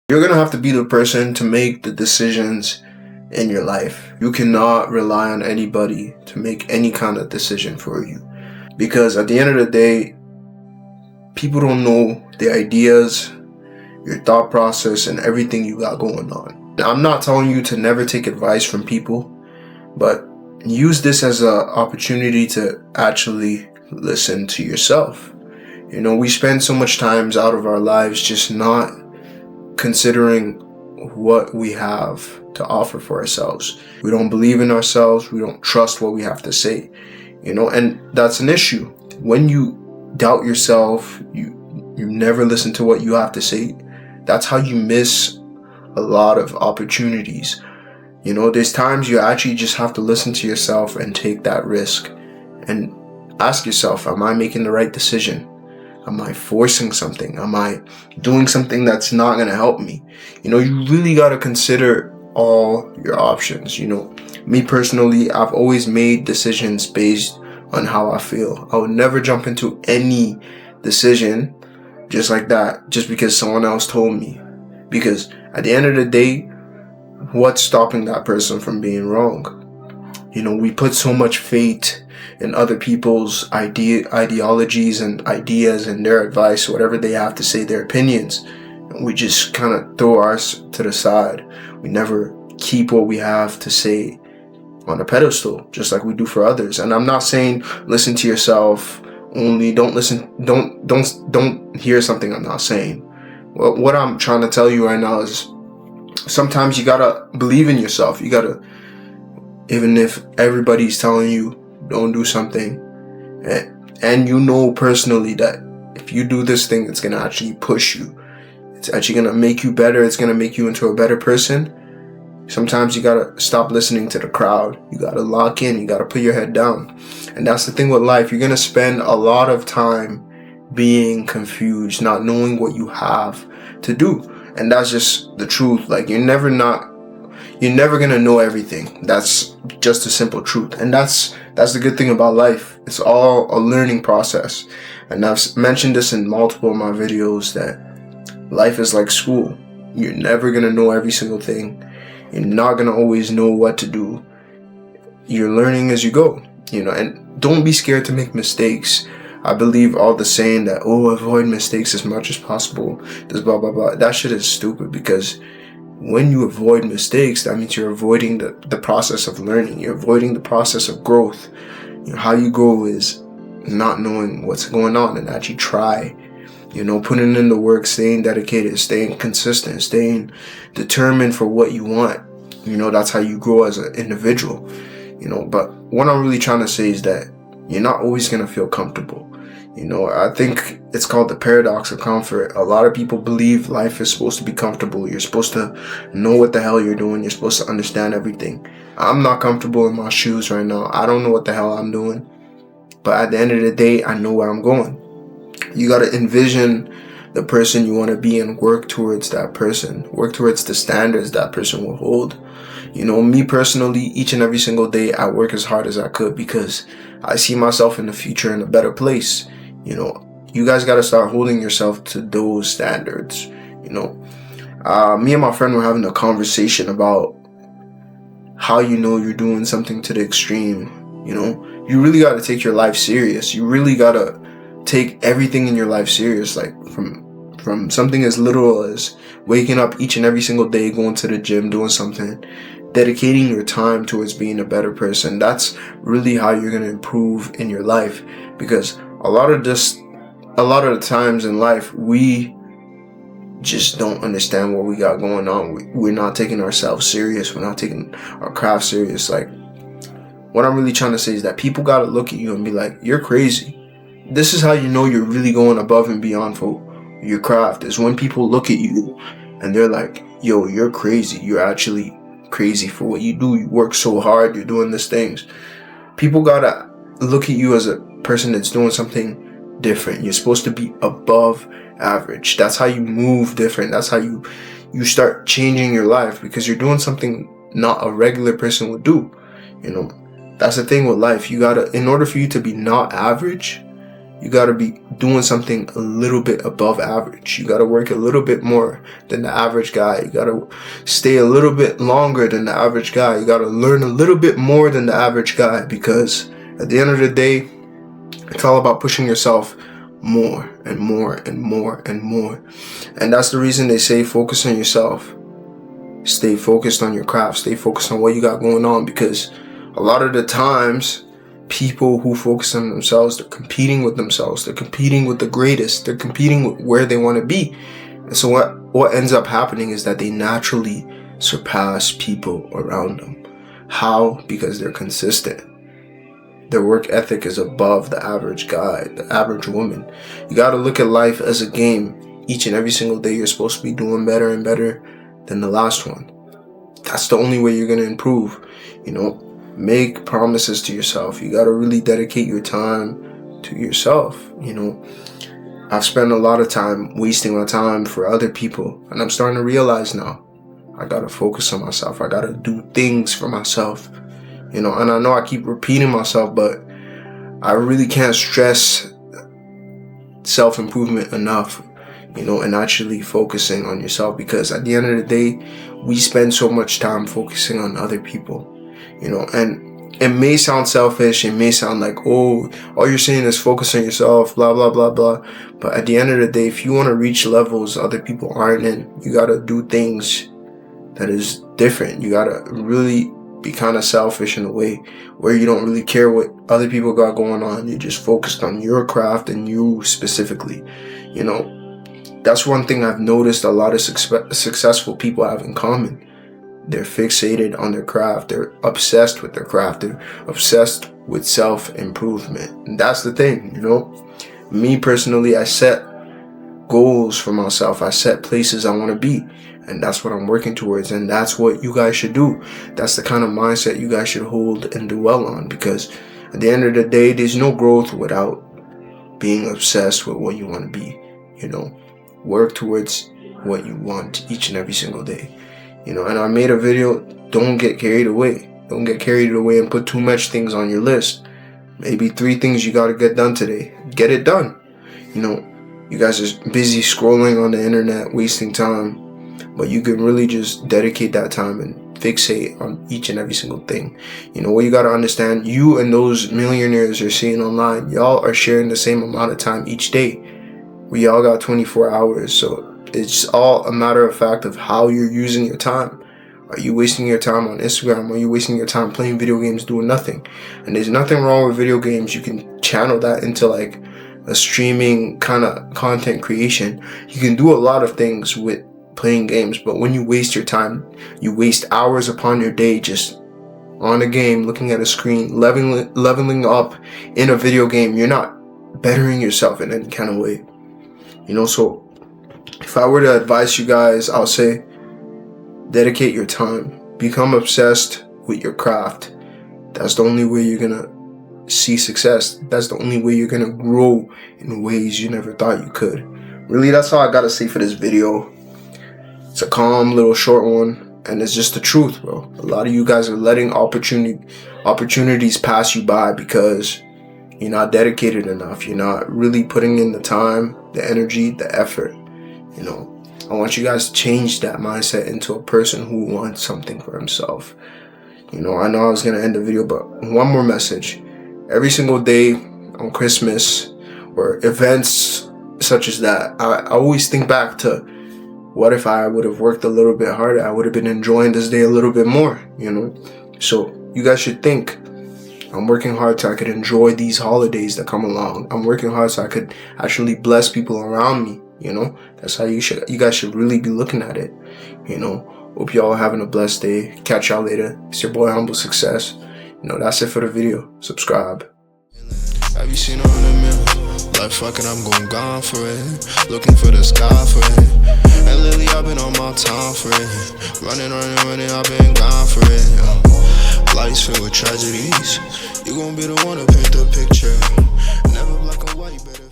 You're going to have to be the person to make the decisions in your life. You cannot rely on anybody to make any kind of decision for you. Because at the end of the day, people don't know the ideas, your thought process, and everything you got going on. Now, I'm not telling you to never take advice from people, but use this as an opportunity to actually listen to yourself. We spend so much times out of our lives just not considering what we have to offer for ourselves. We don't believe in ourselves. We don't trust what we have to say, and that's an issue. When you doubt yourself, you never listen to what you have to say. That's how you miss a lot of opportunities. There's times you actually just have to listen to yourself and take that risk and ask yourself, am I making the right decision? Am I forcing something? Am I doing something that's not going to help me? You really got to consider all your options. Me personally, I've always made decisions based on how I feel. I would never jump into any decision just like that, just because someone else told me. Because at the end of the day, what's stopping that person from being wrong? We put so much faith in other people's ideologies and ideas and their advice, whatever they have to say, their opinions. And we just kind of throw ours to the side. We never keep what we have to say on a pedestal, just like we do for others. And I'm not saying listen to yourself only. Don't hear something I'm not saying. Well, what I'm trying to tell you right now is sometimes you gotta believe in yourself. You gotta, even if everybody's telling you don't do something, and personally that if you do this thing, it's gonna actually push you. It's actually gonna make you better. It's gonna make you into a better person. Sometimes you gotta stop listening to the crowd. You gotta lock in. You gotta put your head down. And that's the thing with life. You're gonna spend a lot of time being confused, not knowing what you have to do. And that's just the truth. Like, you're never gonna know everything. That's just a simple truth. And that's the good thing about life. It's all a learning process. And I've mentioned this in multiple of my videos that life is like school. You're never gonna know every single thing. You're not gonna always know what to do. You're learning as you go, and don't be scared to make mistakes. I believe all the saying that, avoid mistakes as much as possible, this blah, blah, blah. That shit is stupid, because when you avoid mistakes, that means you're avoiding the process of learning. You're avoiding the process of growth. How you grow is not knowing what's going on and actually try. Putting in the work, staying dedicated, staying consistent, staying determined for what you want. That's how you grow as an individual. But what I'm really trying to say is that you're not always going to feel comfortable. I think it's called the paradox of comfort. A lot of people believe life is supposed to be comfortable. You're supposed to know what the hell you're doing. You're supposed to understand everything. I'm not comfortable in my shoes right now. I don't know what the hell I'm doing. But at the end of the day, I know where I'm going. You got to envision the person you want to be and work towards that person. Work towards the standards that person will hold. Me personally, each and every single day, I work as hard as I could because I see myself in the future in a better place. You guys got to start holding yourself to those standards. Me and my friend were having a conversation about how you're doing something to the extreme. You really got to take your life serious. You really got to take everything in your life serious, like from something as little as waking up each and every single day, going to the gym, doing something, dedicating your time towards being a better person. That's really how you're going to improve in your life, because a lot of the times in life, we just don't understand what we got going on. We're not taking ourselves serious. We're not taking our craft serious. Like, what I'm really trying to say is that people got to look at you and be like, you're crazy. This is how you know you're really going above and beyond for your craft, is when people look at you and they're like, yo, you're crazy. You're actually crazy for what you do. You work so hard. You're doing these things. People got to look at you as a person that's doing something different. You're supposed to be above average. That's how you move different. That's how you start changing your life, because you're doing something not a regular person would do. That's the thing with life. You gotta, in order for you to be not average, you got to be doing something a little bit above average. You got to work a little bit more than the average guy. You got to stay a little bit longer than the average guy. You got to learn a little bit more than the average guy, because at the end of the day, it's all about pushing yourself more and more and more and more. And that's the reason they say focus on yourself. Stay focused on your craft. Stay focused on what you got going on, because a lot of the times, people who focus on themselves, they're competing with themselves. They're competing with the greatest. They're competing with where they want to be. And so what ends up happening is that they naturally surpass people around them. How? Because they're consistent. Their work ethic is above the average guy, the average woman. You got to look at life as a game. Each and every single day, you're supposed to be doing better and better than the last one. That's the only way you're going to improve. Make promises to yourself. You got to really dedicate your time to yourself. I've spent a lot of time wasting my time for other people, and I'm starting to realize now I got to focus on myself. I got to do things for myself. And I know I keep repeating myself, but I really can't stress self-improvement enough, and actually focusing on yourself, because at the end of the day, we spend so much time focusing on other people. And it may sound selfish. It may sound like, oh, all you're saying is focus on yourself, blah, blah, blah, blah. But at the end of the day, if you want to reach levels other people aren't in, you got to do things that is different. You got to really be kind of selfish in a way where you don't really care what other people got going on. You're just focused on your craft and you specifically. That's one thing I've noticed a lot of successful people have in common. They're fixated on their craft. They're obsessed with their craft. They're obsessed with self-improvement. And that's the thing, Me personally, I set goals for myself. I set places I want to be. And that's what I'm working towards. And that's what you guys should do. That's the kind of mindset you guys should hold and dwell on. Because at the end of the day, there's no growth without being obsessed with what you want to be. Work towards what you want each and every single day. And I made a video, don't get carried away. Don't get carried away and put too much things on your list. Maybe 3 things you got to get done today. Get it done. You guys are busy scrolling on the internet, wasting time. But you can really just dedicate that time and fixate on each and every single thing. What you got to understand, you and those millionaires you're seeing online, y'all are sharing the same amount of time each day. We all got 24 hours, so it's all a matter of fact of how you're using your time. Are you wasting your time on Instagram? Are you wasting your time playing video games doing nothing? And there's nothing wrong with video games. You can channel that into like a streaming kind of content creation. You can do a lot of things with playing games, but when you waste your time, you waste hours upon your day just on a game, looking at a screen, leveling up in a video game. You're not bettering yourself in any kind of way. So if I were to advise you guys, I'll say dedicate your time. Become obsessed with your craft. That's the only way you're going to see success. That's the only way you're going to grow in ways you never thought you could. Really, that's all I got to say for this video. It's a calm little short one, and it's just the truth, bro. A lot of you guys are letting opportunities pass you by because you're not dedicated enough. You're not really putting in the time, the energy, the effort. I want you guys to change that mindset into a person who wants something for himself. I know I was going to end the video, but one more message. Every single day on Christmas or events such as that, I always think back to what if I would have worked a little bit harder? I would have been enjoying this day a little bit more, So you guys should think, I'm working hard so I could enjoy these holidays that come along. I'm working hard so I could actually bless people around me. That's how you guys should really be looking at it. Hope y'all are having a blessed day. Catch y'all later. It's your boy Humble Success. That's it for the video. Subscribe. Have you seen her in the mirror? Like fucking, I'm going gone for it. Looking for the sky for it. And lately I've been on my time for it. Running, I've been gone for it. Life's filled with tragedies. You gon' be the one to paint the picture. Never black and white, better.